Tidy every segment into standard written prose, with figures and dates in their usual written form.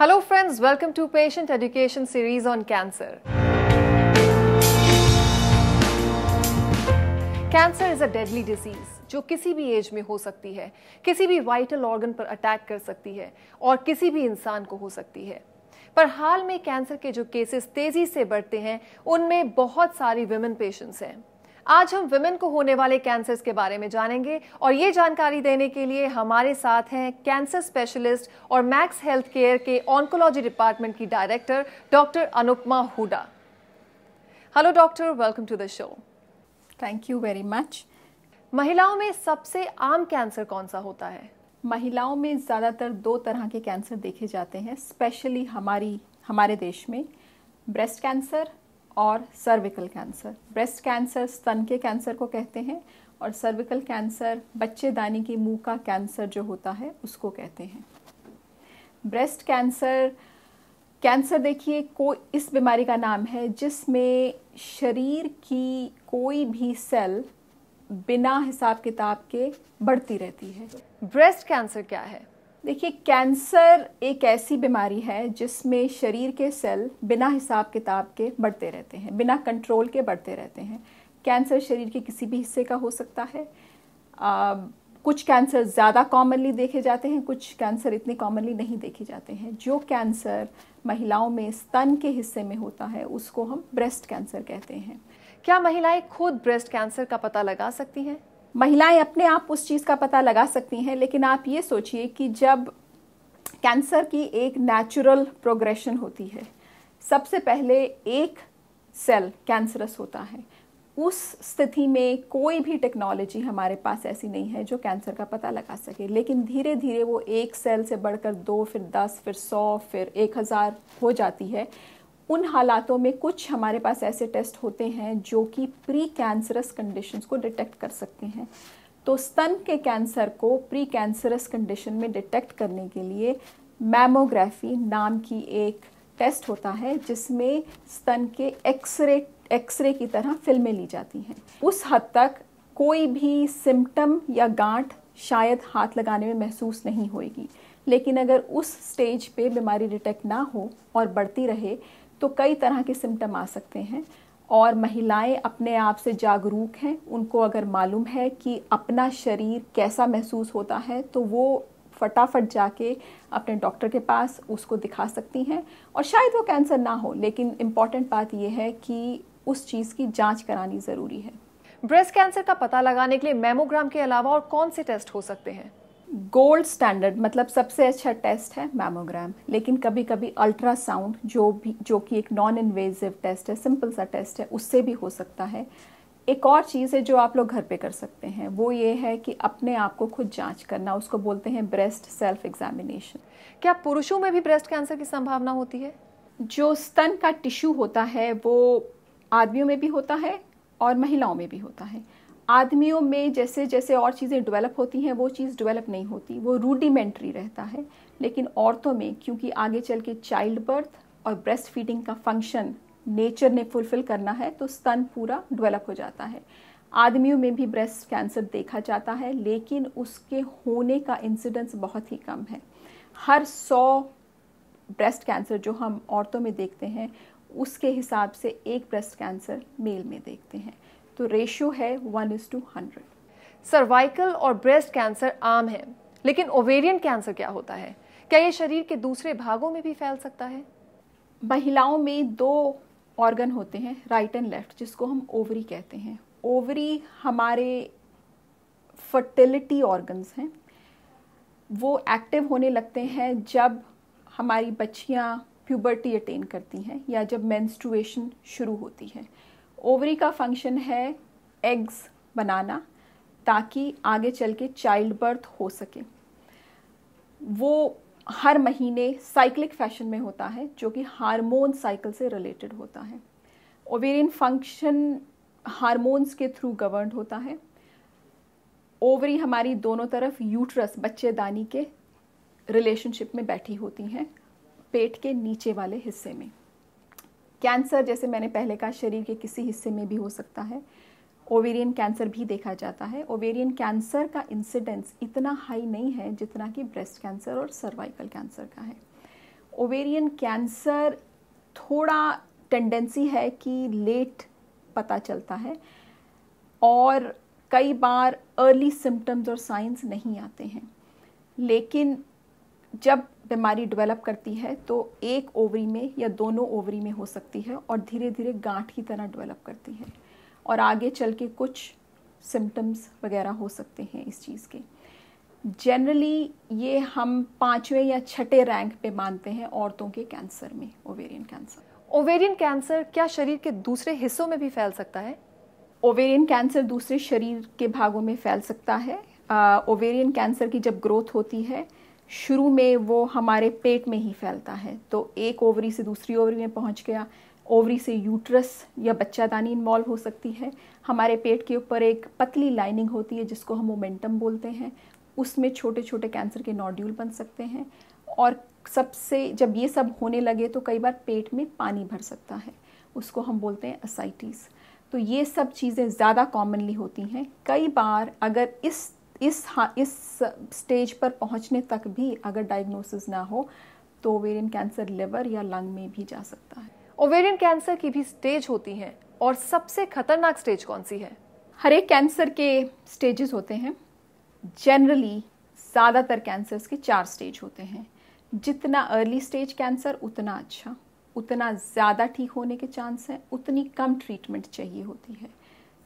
Hello friends, welcome to Patient Education series on cancer. Cancer is a deadly disease जो किसी भी as में हो सकती है, किसी भी वाइटल ऑर्गन पर अटैक कर सकती है और किसी भी इंसान को हो सकती है। पर हाल में कैंसर के जो केसेस तेजी से बढ़ते हैं, उनमें बहुत सारी विमेन पेशेंट्स हैं। आज हम विमेन को होने वाले कैंसर्स के बारे में जानेंगे और ये जानकारी देने के लिए हमारे साथ हैं कैंसर स्पेशलिस्ट और मैक्स हेल्थ केयर के ऑन्कोलॉजी डिपार्टमेंट की director doctor Anupama Hooda. Hello doctor, welcome to the show. Thank you very much. महिलाओं में सबसे आम कैंसर कौन सा होता है? महिलाओं में ज़्यादातर दो तरह के कैंसर देखे जाते हैं, स्पेशली हमारे देश में ब्रेस्ट कैंसर और सर्विकल कैंसर। ब्रेस्ट कैंसर स्तन के कैंसर को कहते हैं और सर्विकल कैंसर बच्चेदानी की मुंह का कैंसर जो होता है उसको कहते हैं। ब्रेस्ट कैंसर देखिए इस बीमारी का नाम है जिसमें शरीर की कोई भी सेल बिना हिसाब किताब के बढ़ती रहती है। ब्रेस्ट कैंसर क्या है? देखिए, कैंसर एक ऐसी बीमारी है जिसमें शरीर के सेल बिना हिसाब किताब के बढ़ते रहते हैं, बिना कंट्रोल के बढ़ते रहते हैं। कैंसर शरीर के किसी भी हिस्से का हो सकता है। कुछ कैंसर ज़्यादा कॉमनली देखे जाते हैं, कुछ कैंसर इतनी कॉमनली नहीं देखे जाते हैं। जो कैंसर महिलाओं में स्तन के हिस्से में होता है उसको हम ब्रेस्ट कैंसर कहते हैं। क्या महिलाएं खुद ब्रेस्ट कैंसर का पता लगा सकती हैं? महिलाएं अपने आप उस चीज़ का पता लगा सकती हैं, लेकिन आप ये सोचिए कि जब कैंसर की एक नेचुरल प्रोग्रेशन होती है, सबसे पहले एक सेल कैंसरस होता है। उस स्थिति में कोई भी टेक्नोलॉजी हमारे पास ऐसी नहीं है जो कैंसर का पता लगा सके, लेकिन धीरे धीरे वो एक सेल से बढ़कर 2, फिर 10, फिर 100, फिर 1000 हो जाती है। उन हालातों में कुछ हमारे पास ऐसे टेस्ट होते हैं जो कि प्री कैंसरस कंडीशंस को डिटेक्ट कर सकते हैं। तो स्तन के कैंसर को प्री कैंसरस कंडीशन में डिटेक्ट करने के लिए मैमोग्राफी नाम की एक टेस्ट होता है जिसमें स्तन के एक्सरे की तरह फिल्में ली जाती हैं। उस हद तक कोई भी सिम्टम या गांठ शायद हाथ लगाने में महसूस नहीं होगी, लेकिन अगर उस स्टेज पे बीमारी डिटेक्ट ना हो और बढ़ती रहे तो कई तरह के सिम्टम आ सकते हैं। और महिलाएं अपने आप से जागरूक हैं, उनको अगर मालूम है कि अपना शरीर कैसा महसूस होता है तो वो फटाफट जाके अपने डॉक्टर के पास उसको दिखा सकती हैं। और शायद वो कैंसर ना हो, लेकिन इम्पॉर्टेंट बात यह है कि उस चीज़ की जांच करानी ज़रूरी है। ब्रेस्ट कैंसर का पता लगाने के लिए मैमोग्राम के अलावा और कौन से टेस्ट हो सकते हैं? गोल्ड स्टैंडर्ड मतलब सबसे अच्छा टेस्ट है मैमोग्राम, लेकिन कभी कभी अल्ट्रासाउंड जो कि एक नॉन इन्वेजिव टेस्ट है, सिंपल सा टेस्ट है, उससे भी हो सकता है। एक और चीज़ है जो आप लोग घर पे कर सकते हैं, वो ये है कि अपने आप को खुद जांच करना, उसको बोलते हैं ब्रेस्ट सेल्फ एग्जामिनेशन। क्या पुरुषों में भी ब्रेस्ट कैंसर की संभावना होती है? जो स्तन का टिश्यू होता है वो आदमियों में भी होता है और महिलाओं में भी होता है। आदमियों में जैसे जैसे और चीज़ें डेवलप होती हैं वो चीज़ डेवलप नहीं होती, वो रूडिमेंट्री रहता है। लेकिन औरतों में क्योंकि आगे चल के चाइल्ड बर्थ और ब्रेस्ट फीडिंग का फंक्शन नेचर ने फुलफिल करना है तो स्तन पूरा डेवलप हो जाता है। आदमियों में भी ब्रेस्ट कैंसर देखा जाता है, लेकिन उसके होने का इंसिडेंस बहुत ही कम है। हर 100 ब्रेस्ट कैंसर जो हम औरतों में देखते हैं उसके हिसाब से एक ब्रेस्ट कैंसर मेल में देखते हैं। तो रेशियो है 1:100। सर्वाइकल और ब्रेस्ट कैंसर आम है, लेकिन ओवेरियन कैंसर क्या होता है? क्या ये शरीर के दूसरे भागों में भी फैल सकता है? महिलाओं में 2 ऑर्गन होते हैं, राइट एंड लेफ्ट, जिसको हम ओवरी कहते हैं। ओवरी हमारे फर्टिलिटी ऑर्गन्स हैं। वो एक्टिव होने लगते हैं जब हमारी बच्चियां प्यूबर्टी अटेन करती हैं या जब मेंस्ट्रुएशन शुरू होती है। ओवरी का फंक्शन है एग्स बनाना ताकि आगे चल के चाइल्ड बर्थ हो सके। वो हर महीने साइक्लिक फैशन में होता है जो कि हार्मोन साइकिल से रिलेटेड होता है। ओवेरियन फंक्शन हार्मोन्स के थ्रू गवर्न्ड होता है। ओवरी हमारी दोनों तरफ यूट्रस बच्चेदानी के रिलेशनशिप में बैठी होती हैं, पेट के नीचे वाले हिस्से में। कैंसर जैसे मैंने पहले कहा शरीर के किसी हिस्से में भी हो सकता है। ओवेरियन कैंसर भी देखा जाता है। ओवेरियन कैंसर का इंसिडेंस इतना हाई नहीं है जितना कि ब्रेस्ट कैंसर और सर्वाइकल कैंसर का है। ओवेरियन कैंसर थोड़ा टेंडेंसी है कि लेट पता चलता है और कई बार अर्ली सिम्टम्स और साइंस नहीं आते हैं, लेकिन जब बीमारी डेवलप करती है तो एक ओवरी में या दोनों ओवरी में हो सकती है और धीरे धीरे गांठ की तरह डेवलप करती है और आगे चल के कुछ सिम्टम्स वगैरह हो सकते हैं इस चीज़ के। जनरली ये हम 5वें या 6ठे रैंक पे मानते हैं औरतों के कैंसर में ओवेरियन कैंसर। ओवेरियन कैंसर क्या शरीर के दूसरे हिस्सों में भी फैल सकता है? ओवेरियन कैंसर दूसरे शरीर के भागों में फैल सकता है। ओवेरियन कैंसर की जब ग्रोथ होती है शुरू में वो हमारे पेट में ही फैलता है, तो एक ओवरी से दूसरी ओवरी में पहुंच गया, ओवरी से यूट्रस या बच्चादानी इन्वॉल्व हो सकती है। हमारे पेट के ऊपर एक पतली लाइनिंग होती है जिसको हम मोमेंटम बोलते हैं, उसमें छोटे छोटे कैंसर के नोड्यूल बन सकते हैं और सबसे जब ये सब होने लगे तो कई बार पेट में पानी भर सकता है, उसको हम बोलते हैं असाइटिस। तो ये सब चीज़ें ज़्यादा कॉमनली होती हैं। कई बार अगर इस स्टेज पर पहुंचने तक भी अगर डायग्नोसिस ना हो तो ओवेरियन कैंसर लिवर या लंग में भी जा सकता है। ओवेरियन कैंसर की भी स्टेज होती हैं और सबसे खतरनाक स्टेज कौन सी है? हर एक कैंसर के स्टेजेस होते हैं। जनरली ज़्यादातर कैंसर्स के 4 स्टेज होते हैं। जितना अर्ली स्टेज कैंसर उतना अच्छा, उतना ज़्यादा ठीक होने के चांस हैं, उतनी कम ट्रीटमेंट चाहिए होती है।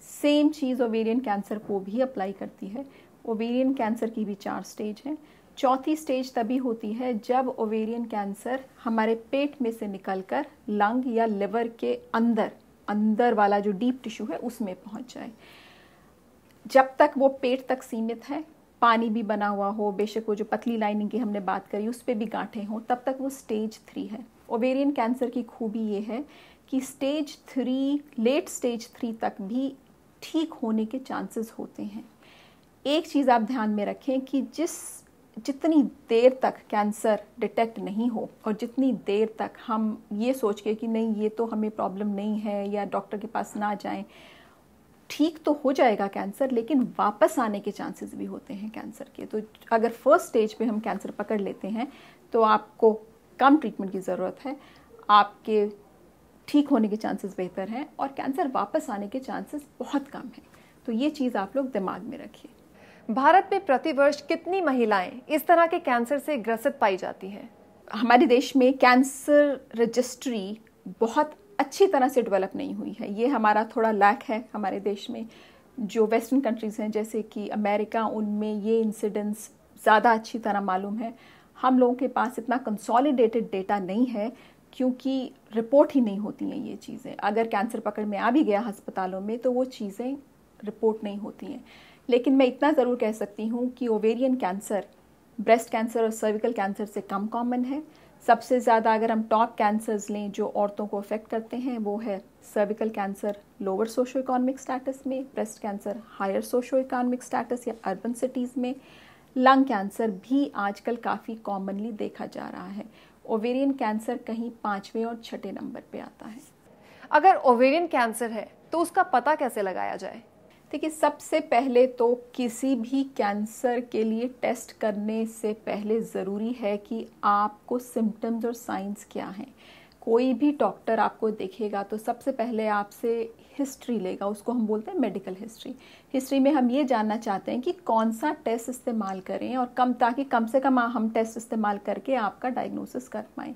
सेम चीज़ ओवेरियन कैंसर को भी अप्लाई करती है। ओवेरियन कैंसर की भी 4 स्टेज हैं। चौथी स्टेज तभी होती है जब ओवेरियन कैंसर हमारे पेट में से निकलकर लंग या लिवर के अंदर वाला जो डीप टिश्यू है उसमें पहुंच जाए। जब तक वो पेट तक सीमित है, पानी भी बना हुआ हो, बेशक वो जो पतली लाइनिंग की हमने बात करी उस पर भी गांठें हों, तब तक वो स्टेज 3 है। ओवेरियन कैंसर की खूबी ये है कि स्टेज 3, लेट स्टेज 3 तक भी ठीक होने के चांसेस होते हैं। एक चीज़ आप ध्यान में रखें कि जितनी देर तक कैंसर डिटेक्ट नहीं हो और जितनी देर तक हम ये सोच के कि नहीं ये तो हमें प्रॉब्लम नहीं है या डॉक्टर के पास ना जाएं, ठीक तो हो जाएगा कैंसर, लेकिन वापस आने के चांसेस भी होते हैं कैंसर के। तो अगर फर्स्ट स्टेज पे हम कैंसर पकड़ लेते हैं तो आपको कम ट्रीटमेंट की ज़रूरत है, आपके ठीक होने के चांसेस बेहतर हैं और कैंसर वापस आने के चांसेस बहुत कम हैं। तो ये चीज़ आप लोग दिमाग में रखिए। भारत में प्रतिवर्ष कितनी महिलाएं इस तरह के कैंसर से ग्रसित पाई जाती हैं? हमारे देश में कैंसर रजिस्ट्री बहुत अच्छी तरह से डेवलप नहीं हुई है। ये हमारा थोड़ा लैक है हमारे देश में। जो वेस्टर्न कंट्रीज़ हैं जैसे कि अमेरिका, उनमें ये इंसिडेंस ज़्यादा अच्छी तरह मालूम है। हम लोगों के पास इतना कंसोलिडेटेड डेटा नहीं है क्योंकि रिपोर्ट ही नहीं होती हैं ये चीज़ें। अगर कैंसर पकड़ में आ भी गया अस्पतालों में तो वो चीज़ें रिपोर्ट नहीं होती हैं। लेकिन मैं इतना ज़रूर कह सकती हूँ कि ओवेरियन कैंसर ब्रेस्ट कैंसर और सर्विकल कैंसर से कम कॉमन है। सबसे ज़्यादा अगर हम टॉप कैंसर्स लें जो औरतों को अफेक्ट करते हैं वो है cervical cancer lower socio economic status में, breast cancer higher socio economic status या अर्बन सिटीज़ में, लंग कैंसर भी आजकल काफ़ी कॉमनली देखा जा रहा है। ओवेरियन कैंसर कहीं 5वें और 6ठे नंबर पे आता है। अगर ओवेरियन कैंसर है तो उसका पता कैसे लगाया जाए? देखिए, सबसे पहले तो किसी भी कैंसर के लिए टेस्ट करने से पहले ज़रूरी है कि आपको सिम्टम्स और साइंस क्या हैं। कोई भी डॉक्टर आपको देखेगा तो सबसे पहले आपसे हिस्ट्री लेगा, उसको हम बोलते हैं मेडिकल हिस्ट्री। हिस्ट्री में हम ये जानना चाहते हैं कि कौन सा टेस्ट इस्तेमाल करें और ताकि कम से कम हम टेस्ट इस्तेमाल करके आपका डायग्नोसिस कर पाएँ।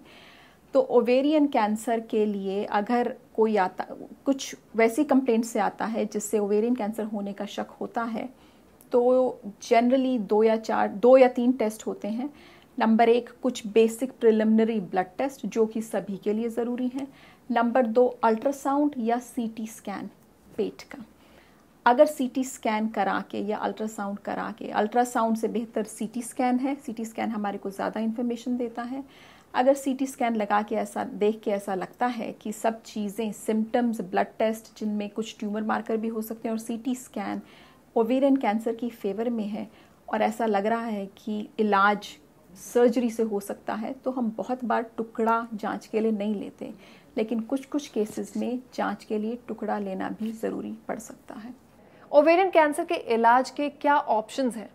तो ओवेरियन कैंसर के लिए अगर कोई आता, कुछ वैसी कंप्लेंट से आता है जिससे ओवेरियन कैंसर होने का शक होता है, तो जनरली 2 या 3 टेस्ट होते हैं। नंबर 1 कुछ बेसिक प्रिलिमिनरी ब्लड टेस्ट जो कि सभी के लिए ज़रूरी हैं। नंबर 2 अल्ट्रासाउंड या सीटी स्कैन पेट का। अगर सीटी स्कैन करा के या अल्ट्रासाउंड करा के, अल्ट्रासाउंड से बेहतर सीटी स्कैन है, सीटी स्कैन हमारे को ज़्यादा इन्फॉर्मेशन देता है। अगर सीटी स्कैन लगा के ऐसा देख के ऐसा लगता है कि सब चीज़ें, सिम्टम्स, ब्लड टेस्ट जिनमें कुछ ट्यूमर मार्कर भी हो सकते हैं और सीटी स्कैन ओवेरियन कैंसर की फेवर में है और ऐसा लग रहा है कि इलाज सर्जरी से हो सकता है, तो हम बहुत बार टुकड़ा जांच के लिए नहीं लेते, लेकिन कुछ केसेस में जांच के लिए टुकड़ा लेना भी ज़रूरी पड़ सकता है। ओवेरियन कैंसर के इलाज के क्या ऑप्शंस हैं?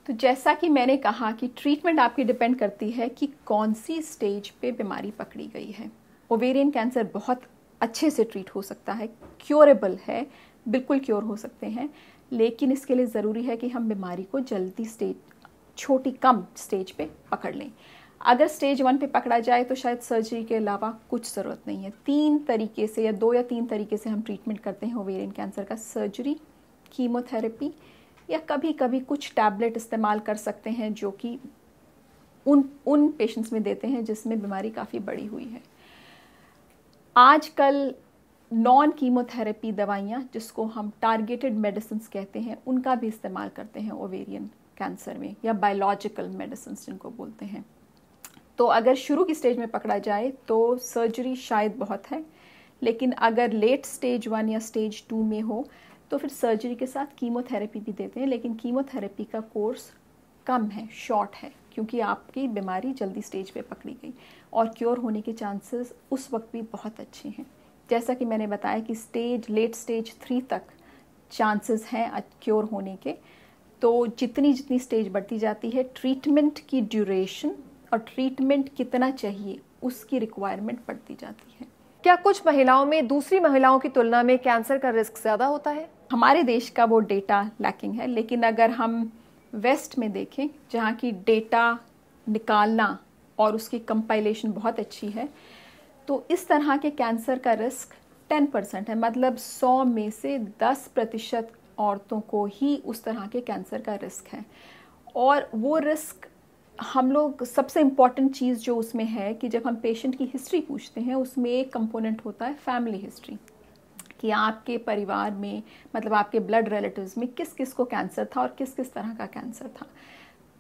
तो जैसा कि मैंने कहा कि ट्रीटमेंट आपकी डिपेंड करती है कि कौन सी स्टेज पे बीमारी पकड़ी गई है। ओवेरियन कैंसर बहुत अच्छे से ट्रीट हो सकता है, क्योरेबल है, बिल्कुल क्योर हो सकते हैं, लेकिन इसके लिए ज़रूरी है कि हम बीमारी को जल्दी स्टेज, छोटी कम स्टेज पे पकड़ लें। अगर स्टेज 1 पे पकड़ा जाए तो शायद सर्जरी के अलावा कुछ ज़रूरत नहीं है। 3 तरीके से या 2 या 3 तरीके से हम ट्रीटमेंट करते हैं ओवेरियन कैंसर का, सर्जरी, कीमोथेरेपी या कभी कभी कुछ टैबलेट इस्तेमाल कर सकते हैं जो कि उन पेशेंट्स में देते हैं जिसमें बीमारी काफ़ी बड़ी हुई है। आजकल नॉन कीमोथेरेपी दवाइयाँ, जिसको हम टारगेटेड मेडिसिन कहते हैं, उनका भी इस्तेमाल करते हैं ओवेरियन कैंसर में, या बायोलॉजिकल मेडिसिन जिनको बोलते हैं। तो अगर शुरू की स्टेज में पकड़ा जाए तो सर्जरी शायद बहुत है, लेकिन अगर लेट स्टेज 1 या स्टेज 2 में हो तो फिर सर्जरी के साथ कीमोथेरेपी भी देते हैं, लेकिन कीमोथेरेपी का कोर्स कम है, शॉर्ट है, क्योंकि आपकी बीमारी जल्दी स्टेज पे पकड़ी गई और क्योर होने के चांसेस उस वक्त भी बहुत अच्छे हैं। जैसा कि मैंने बताया कि लेट स्टेज 3 तक चांसेस हैं क्योर होने के। तो जितनी जितनी स्टेज बढ़ती जाती है, ट्रीटमेंट की ड्यूरेशन और ट्रीटमेंट कितना चाहिए उसकी रिक्वायरमेंट बढ़ती जाती है। क्या कुछ महिलाओं में दूसरी महिलाओं की तुलना में कैंसर का रिस्क ज़्यादा होता है? हमारे देश का वो डेटा लैकिंग है, लेकिन अगर हम वेस्ट में देखें जहाँ की डेटा निकालना और उसकी कंपाइलेशन बहुत अच्छी है, तो इस तरह के कैंसर का रिस्क 10% है। मतलब 100 में से 10% औरतों को ही उस तरह के कैंसर का रिस्क है। और वो रिस्क हम लोग, सबसे इम्पॉर्टेंट चीज़ जो उसमें है कि जब हम पेशेंट की हिस्ट्री पूछते हैं, उसमें एक कंपोनेंट होता है फैमिली हिस्ट्री, कि आपके परिवार में, मतलब आपके ब्लड रिलेटिव्स में किस किस को कैंसर था और किस किस तरह का कैंसर था।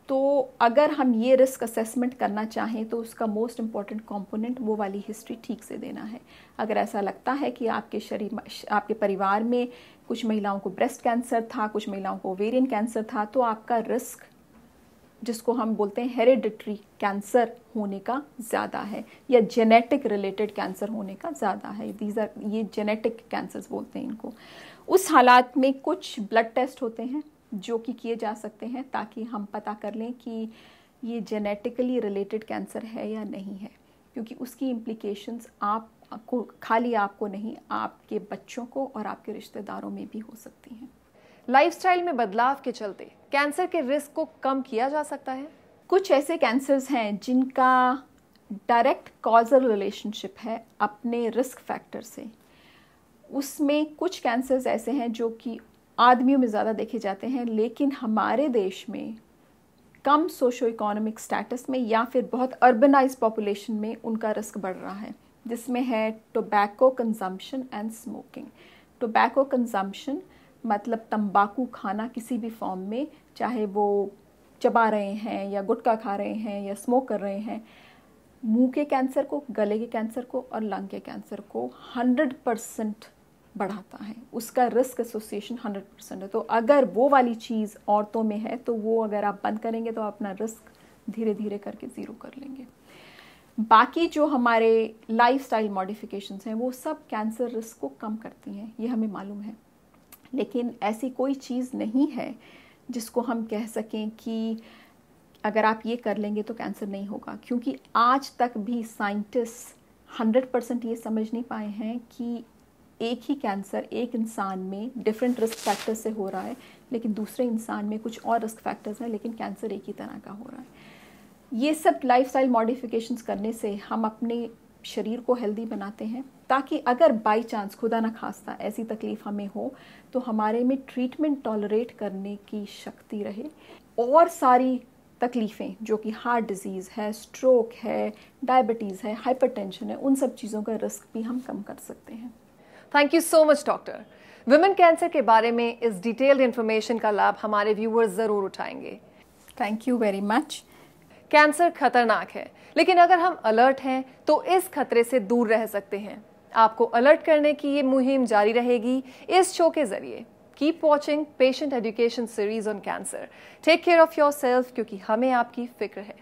तो अगर हम ये रिस्क असेसमेंट करना चाहें तो उसका मोस्ट इम्पॉर्टेंट कंपोनेंट वो वाली हिस्ट्री ठीक से देना है। अगर ऐसा लगता है कि आपके परिवार में कुछ महिलाओं को ब्रेस्ट कैंसर था, कुछ महिलाओं को ओवेरियन कैंसर था, तो आपका रिस्क, जिसको हम बोलते हैं हेरिडिटरी कैंसर होने का ज़्यादा है, या जेनेटिक रिलेटेड कैंसर होने का ज़्यादा है। ये जेनेटिक कैंसर्स बोलते हैं इनको। उस हालात में कुछ ब्लड टेस्ट होते हैं जो कि किए जा सकते हैं ताकि हम पता कर लें कि ये जेनेटिकली रिलेटेड कैंसर है या नहीं है, क्योंकि उसकी इम्प्लीकेशंस आपको, खाली आपको नहीं, आपके बच्चों को और आपके रिश्तेदारों में भी हो सकती हैं। लाइफस्टाइल में बदलाव के चलते कैंसर के रिस्क को कम किया जा सकता है? कुछ ऐसे कैंसर्स हैं जिनका डायरेक्ट कॉजल रिलेशनशिप है अपने रिस्क फैक्टर से। उसमें कुछ कैंसर्स ऐसे हैं जो कि आदमियों में ज़्यादा देखे जाते हैं, लेकिन हमारे देश में कम सोशो इकोनॉमिक स्टेटस में या फिर बहुत अर्बनाइज पॉपुलेशन में उनका रिस्क बढ़ रहा है, जिसमें है tobacco consumption and smoking. Tobacco consumption मतलब तंबाकू खाना किसी भी फॉर्म में, चाहे वो चबा रहे हैं या गुटखा खा रहे हैं या स्मोक कर रहे हैं, मुंह के कैंसर को, गले के कैंसर को और लंग के कैंसर को 100% बढ़ाता है। उसका रिस्क एसोसिएशन 100% है। तो अगर वो वाली चीज़ औरतों में है तो वो अगर आप बंद करेंगे तो अपना रिस्क धीरे धीरे करके ज़ीरो कर लेंगे। बाकी जो हमारे लाइफस्टाइल मॉडिफिकेशंस हैं वो सब कैंसर रिस्क को कम करती हैं, ये हमें मालूम है। लेकिन ऐसी कोई चीज़ नहीं है जिसको हम कह सकें कि अगर आप ये कर लेंगे तो कैंसर नहीं होगा, क्योंकि आज तक भी साइंटिस्ट 100% ये समझ नहीं पाए हैं कि एक ही कैंसर एक इंसान में डिफरेंट रिस्क फैक्टर्स से हो रहा है, लेकिन दूसरे इंसान में कुछ और रिस्क फैक्टर्स हैं, लेकिन कैंसर एक ही तरह का हो रहा है। ये सब लाइफस्टाइल मॉडिफिकेशंस करने से हम अपने शरीर को हेल्दी बनाते हैं, ताकि अगर बाई चांस खुदा न खास्ता ऐसी तकलीफ हमें हो तो हमारे में ट्रीटमेंट टॉलरेट करने की शक्ति रहे। और सारी तकलीफ़ें जो कि हार्ट डिजीज़ है, स्ट्रोक है, डायबिटीज़ है, हाइपरटेंशन है, उन सब चीज़ों का रिस्क भी हम कम कर सकते हैं। Thank you so much doctor. Women cancer के बारे में इस डिटेल्ड इन्फॉर्मेशन का लाभ हमारे व्यूअर्स ज़रूर उठाएंगे। Thank you very much. Cancer खतरनाक है, लेकिन अगर हम अलर्ट हैं तो इस खतरे से दूर रह सकते हैं। आपको अलर्ट करने की ये मुहिम जारी रहेगी इस शो के जरिए। Keep watching patient education series on cancer. Take care of yourself, क्योंकि हमें आपकी फिक्र है।